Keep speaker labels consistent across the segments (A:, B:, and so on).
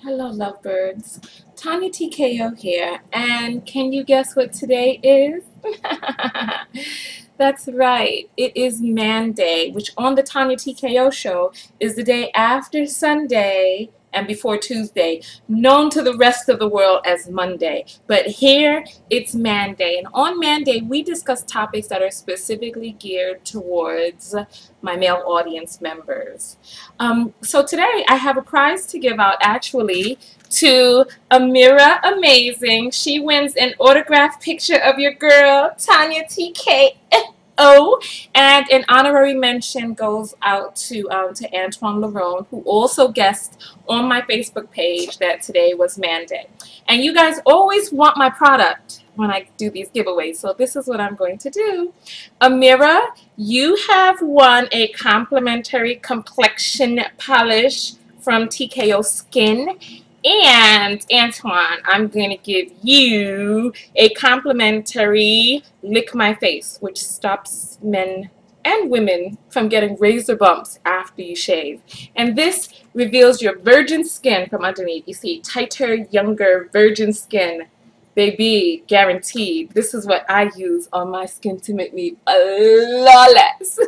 A: Hello, lovebirds. Tanya TKO here, and can you guess what today is? That's right, it is Man Day, which on the Tanya TKO show is the day after Sunday and before Tuesday, known to the rest of the world as Monday. But here, it's Man Day, and on Man Day, we discuss topics that are specifically geared towards my male audience members. So today, I have a prize to give out, actually, to Amira Amazing. She wins an autographed picture of your girl, Tanya TKO, and an honorary mention goes out to Antoine Larone, who also guessed on my Facebook page that today was Man Day. And you guys always want my product when I do these giveaways, so this is what I'm going to do. Amira, you have won a complimentary complexion polish from TKO Skin. And Antoine, I'm going to give you a complimentary Lick My Face, which stops men and women from getting razor bumps after you shave. And this reveals your virgin skin from underneath. You see, tighter, younger, virgin skin. Baby, guaranteed. This is what I use on my skin to make me flawless.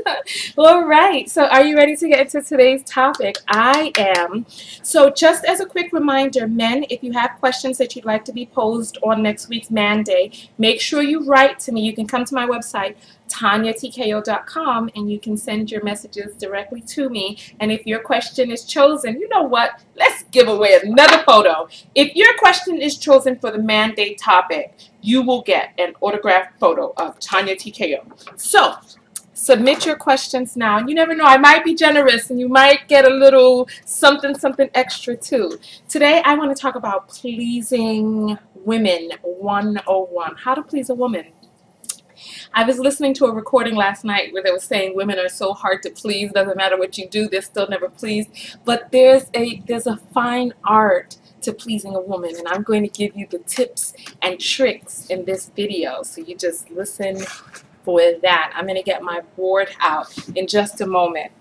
A: All right, so are you ready to get into today's topic? I am. So just as a quick reminder, men, if you have questions that you'd like to be posed on next week's Man Day, make sure you write to me. You can come to my website, TanyaTKO.com, and you can send your messages directly to me. And if your question is chosen, you know what? Let's give away another photo. If your question is chosen for the Man Day topic, you will get an autographed photo of Tanya TKO. So submit your questions now. And you never know, I might be generous and you might get a little something extra too. Today I want to talk about pleasing women 101. How to please a woman. I was listening to a recording last night where they were saying women are so hard to please, doesn't matter what you do, they're still never pleased. But there's a fine art to pleasing a woman, and I'm going to give you the tips and tricks in this video. So you just listen for that. I'm going to get my board out in just a moment.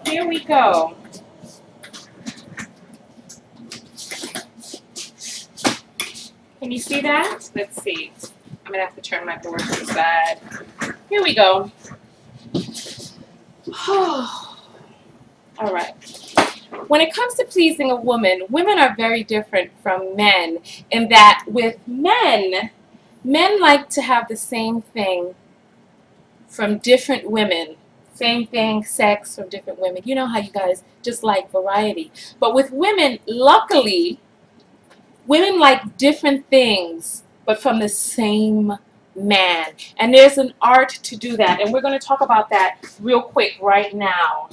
A: Here we go. Can you see that? Let's see. I'm going to have to turn my board to the side. Here we go. All right. When it comes to pleasing a woman, women are very different from men in that with men like to have the same thing from different women. Same thing, sex from different women. You know how you guys just like variety. But with women, luckily, women like different things, but from the same man. And there's an art to do that. And we're going to talk about that real quick right now.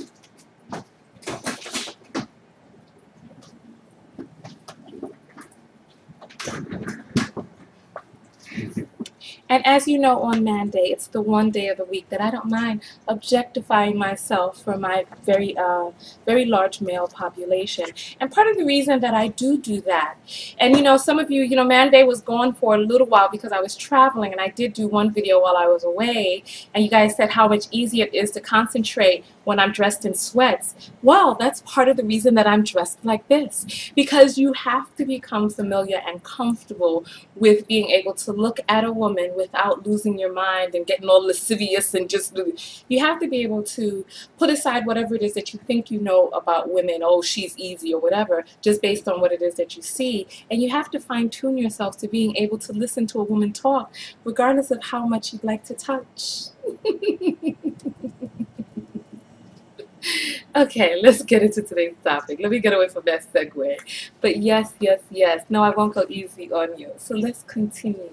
A: And as you know, on Man Day, it's the one day of the week that I don't mind objectifying myself for my very large male population. And part of the reason that I do that, and you know, some of you, Man Day was gone for a little while because I was traveling, and I did do one video while I was away, and you guys said how much easier it is to concentrate when I'm dressed in sweats. Well, that's part of the reason that I'm dressed like this, because you have to become familiar and comfortable with being able to look at a woman without losing your mind and getting all lascivious and just, you have to be able to put aside whatever it is that you think you know about women. Oh, she's easy or whatever, just based on what it is that you see. And you have to fine-tune yourself to being able to listen to a woman talk, regardless of how much you'd like to touch. Okay, let's get into today's topic. Let me get away from that segue. But yes. No, I won't go easy on you. So let's continue.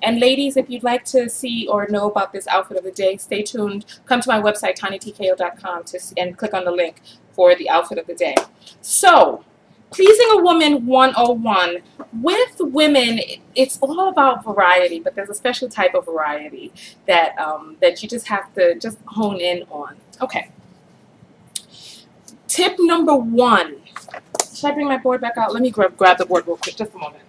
A: And ladies, if you'd like to see or know about this outfit of the day, stay tuned. Come to my website, TanyaTKO.com, and click on the link for the outfit of the day. So, pleasing a woman 101. With women, it's all about variety, but there's a special type of variety that that you just have to hone in on. Okay. Tip number 1. Should I bring my board back out? Let me grab the board real quick. Just a moment.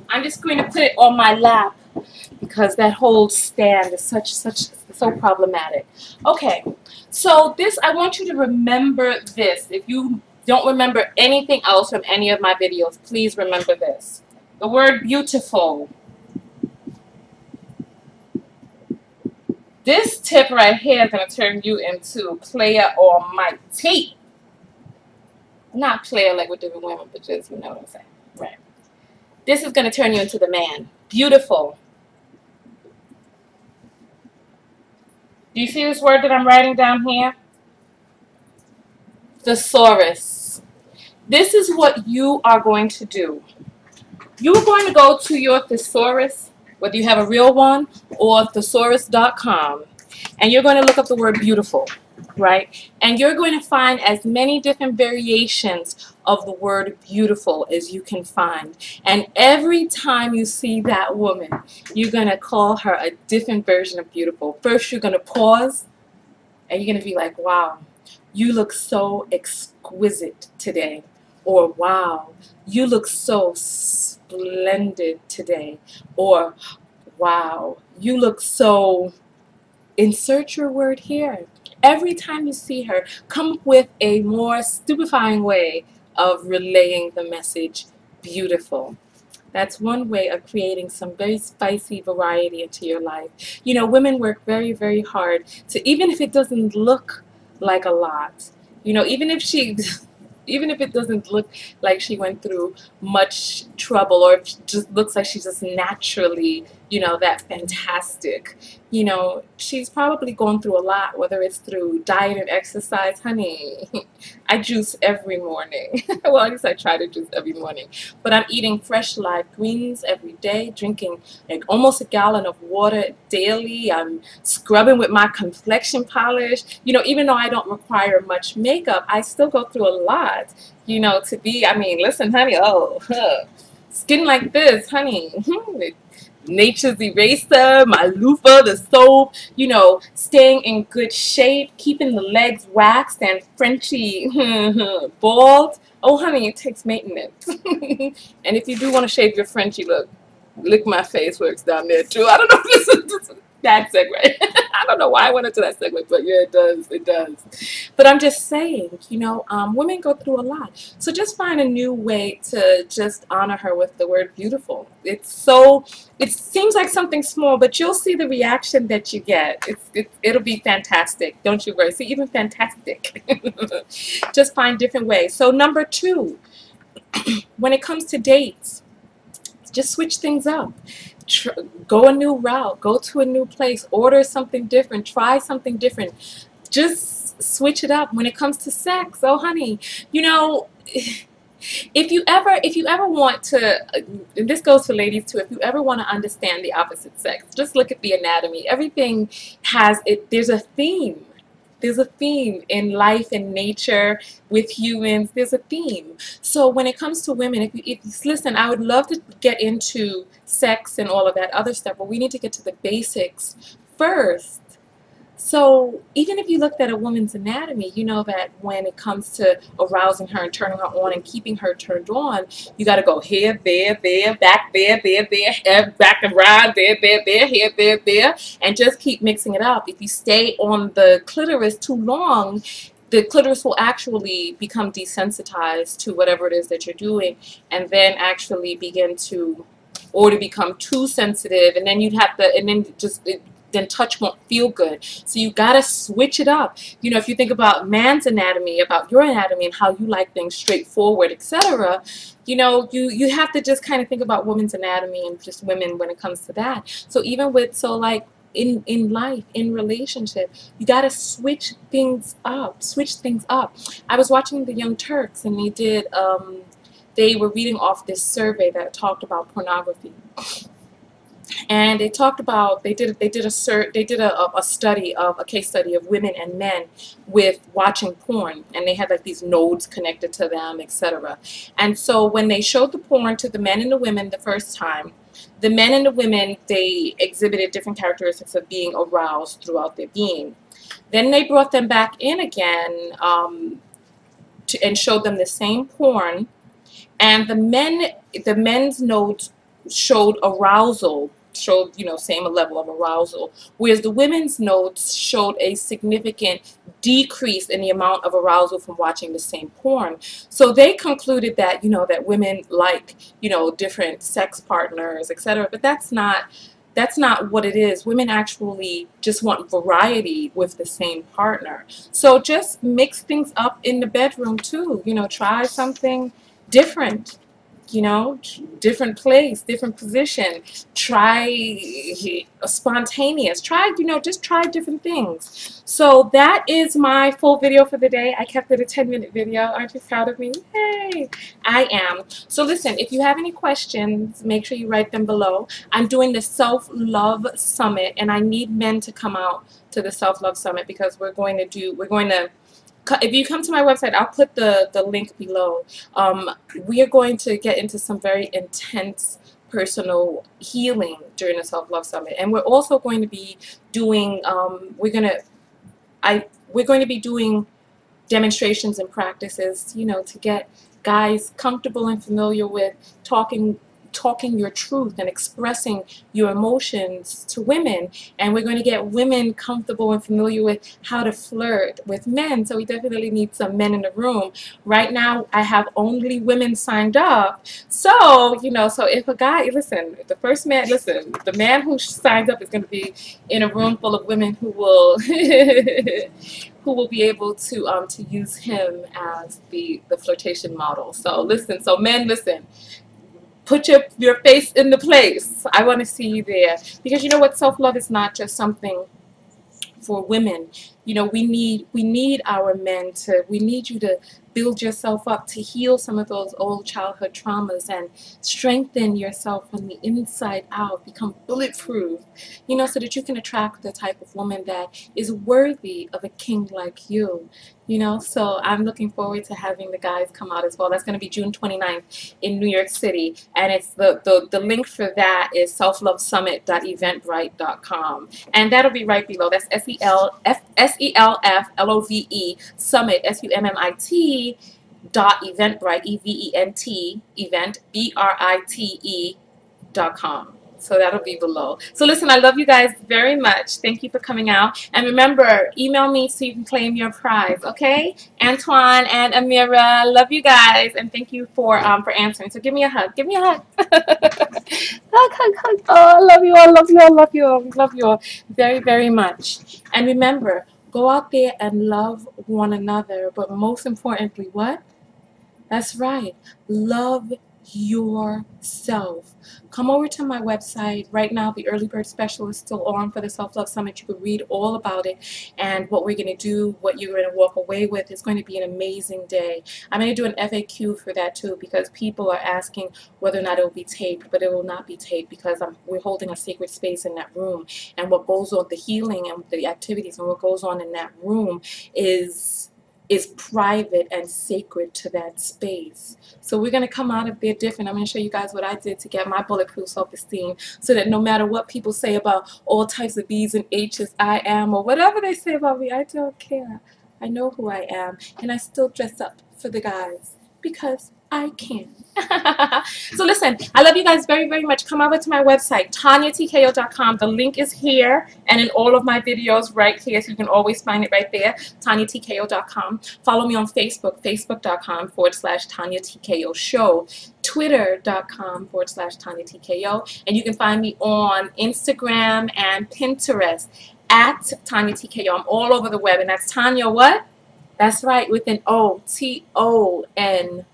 A: I'm just going to put it on my lap because that whole stand is so problematic. Okay, so this, I want you to remember this. If you don't remember anything else from any of my videos, please remember this. The word beautiful. This tip right here is going to turn you into player almighty. Not player like with different women, but just, you know what I'm saying. Right. This is going to turn you into the man. Beautiful. Do you see this word that I'm writing down here? Thesaurus. This is what you are going to do. You're going to go to your thesaurus, whether you have a real one or thesaurus.com, and you're going to look up the word beautiful, right? And you're going to find as many different variations of the word beautiful as you can find. And every time you see that woman, you're going to call her a different version of beautiful. First, you're going to pause, and you're going to be like, wow, you look so exquisite today. Or, wow, you look so splendid today. Or, wow, you look so... Insert your word here. Every time you see her, come up with a more stupefying way of relaying the message beautiful. That's one way of creating some very spicy variety into your life. You know, women work very, very hard to, even if it doesn't look like a lot, you know, even if it doesn't look like she went through much trouble, or if it just looks like she's just naturally, you know, that fantastic, you know, she's probably going through a lot, whether it's through diet and exercise. Honey, I juice every morning. Well, at least I try to juice every morning. But I'm eating fresh live greens every day, drinking like almost a gallon of water daily. I'm scrubbing with my complexion polish. You know, even though I don't require much makeup, I still go through a lot, you know, to be, I mean, listen, honey, skin like this, honey. Nature's Eraser, my loofah, the soap, you know, staying in good shape, keeping the legs waxed and Frenchy bald. Oh, honey, it takes maintenance. And if you do want to shave your Frenchy, look, lick my face works down there too. I don't know if this is bad segue. I don't know why I went into that segment, but yeah, it does. But I'm just saying, you know, women go through a lot. So just find a new way to just honor her with the word beautiful. It seems like something small, but you'll see the reaction that you get. It'll be fantastic. Don't you worry. See, even fantastic. Just find different ways. So number 2, when it comes to dates, just switch things up. Go a new route, go to a new place, order something different, try something different. Just switch it up. When it comes to sex, oh honey, you know, if you ever want to, and this goes for ladies too, if you ever want to understand the opposite sex, just look at the anatomy. Everything has it. There's a theme. There's a theme in life and nature with humans. There's a theme. So when it comes to women, if you listen, I would love to get into sex and all of that other stuff, but we need to get to the basics first. So even if you looked at a woman's anatomy, you know that when it comes to arousing her and turning her on and keeping her turned on, you got to go here, there, back there, back around, there, here, there, and just keep mixing it up. If you stay on the clitoris too long, the clitoris will actually become desensitized to whatever it is that you're doing, and then actually begin to, or to become too sensitive, and then you'd have to, and then just... then touch won't feel good. So you gotta switch it up. You know, if you think about man's anatomy, about your anatomy and how you like things straightforward, etc., you know, you have to just kind of think about women's anatomy and just women when it comes to that. So even with, so like in life, in relationship, you gotta switch things up. I was watching the Young Turks, and they were reading off this survey that talked about pornography. And they talked about, they did a case study of women and men with watching porn, and they had like these nodes connected to them, etc. And so when they showed the porn to the men and the women the first time, the men and the women, they exhibited different characteristics of being aroused throughout their being. Then they brought them back in again and showed them the same porn, and the men's nodes showed arousal, showed, you know, same level of arousal, whereas the women's nodes showed a significant decrease in the amount of arousal from watching the same porn. So they concluded that, you know, that women like, you know, different sex partners, etc. But that's not what it is. Women actually just want variety with the same partner. So just mix things up in the bedroom too. You know, try something different. You know, different place, different position. Try spontaneous. Try, you know, just try different things. So that is my full video for the day. I kept it a 10-minute video. Aren't you proud of me? Yay! I am. So listen, if you have any questions, make sure you write them below. I'm doing the Self-Love Summit, and I need men to come out to the Self-Love Summit because we're going to, if you come to my website, I'll put the link below. We are going to get into some very intense personal healing during the Self-Love Summit, and we're also going to be doing we're going to be doing demonstrations and practices, you know, to get guys comfortable and familiar with talking your truth and expressing your emotions to women. And we're going to get women comfortable and familiar with how to flirt with men. So we definitely need some men in the room. Right now I have only women signed up. So, you know, so if a guy, listen, the first man, listen, the man who signs up is going to be in a room full of women who will who will be able to use him as the flirtation model. So listen, so men, listen. Put your face in the place. I want to see you there. Because you know what? Self-love is not just something for women. You know, we need our men to, we need you to build yourself up, to heal some of those old childhood traumas and strengthen yourself from the inside out, become bulletproof, you know, so that you can attract the type of woman that is worthy of a king like you, you know. So I'm looking forward to having the guys come out as well. That's going to be June 29th in New York City, and it's the link for that is selflovesummit.eventbrite.com, and that'll be right below. That's SELFLOVE Summit SUMMIT .eventbrite EVENT event BRITE.com. So that'll be below. So listen, I love you guys very much. Thank you for coming out. And remember, email me so you can claim your prize, okay? Antoine and Amira, love you guys. And thank you for answering. So give me a hug. Give me a hug. Hug. Oh, I love you all, love you all, love you all. Love you all very, very much. And remember, go out there and love one another. But most importantly, what? That's right. Love yourself. Come over to my website right now. The early bird special is still on for the Self-Love Summit. You can read all about it and what we're going to do, what you're going to walk away with. It's going to be an amazing day. I'm going to do an FAQ for that too, because people are asking whether or not it will be taped, but it will not be taped because we're holding a sacred space in that room, and what goes on, the healing and the activities and what goes on in that room is private and sacred to that space. So we're going to come out of there different. I'm going to show you guys what I did to get my bulletproof self-esteem, so that no matter what people say about all types of B's and H's, I am, or whatever they say about me, I don't care. I know who I am, and I still dress up for the guys because I can. So listen, I love you guys very, very much. Come over to my website, TanyaTKO.com. The link is here and in all of my videos right here, so you can always find it right there, TanyaTKO.com. Follow me on Facebook, Facebook.com/TanyaTKO Show, Twitter.com/TanyaTKO, and you can find me on Instagram and Pinterest at TanyaTKO. I'm all over the web, and that's Tanya what? That's right, with an O, TONYA.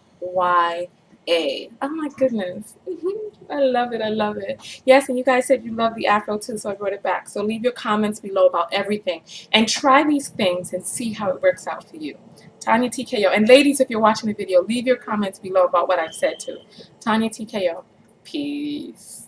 A: Oh my goodness. I love it. I love it. Yes, and you guys said you love the afro too, so I brought it back. So leave your comments below about everything and try these things and see how it works out for you. Tanya TKO. And ladies, if you're watching the video, leave your comments below about what I've said too. Tanya TKO. Peace.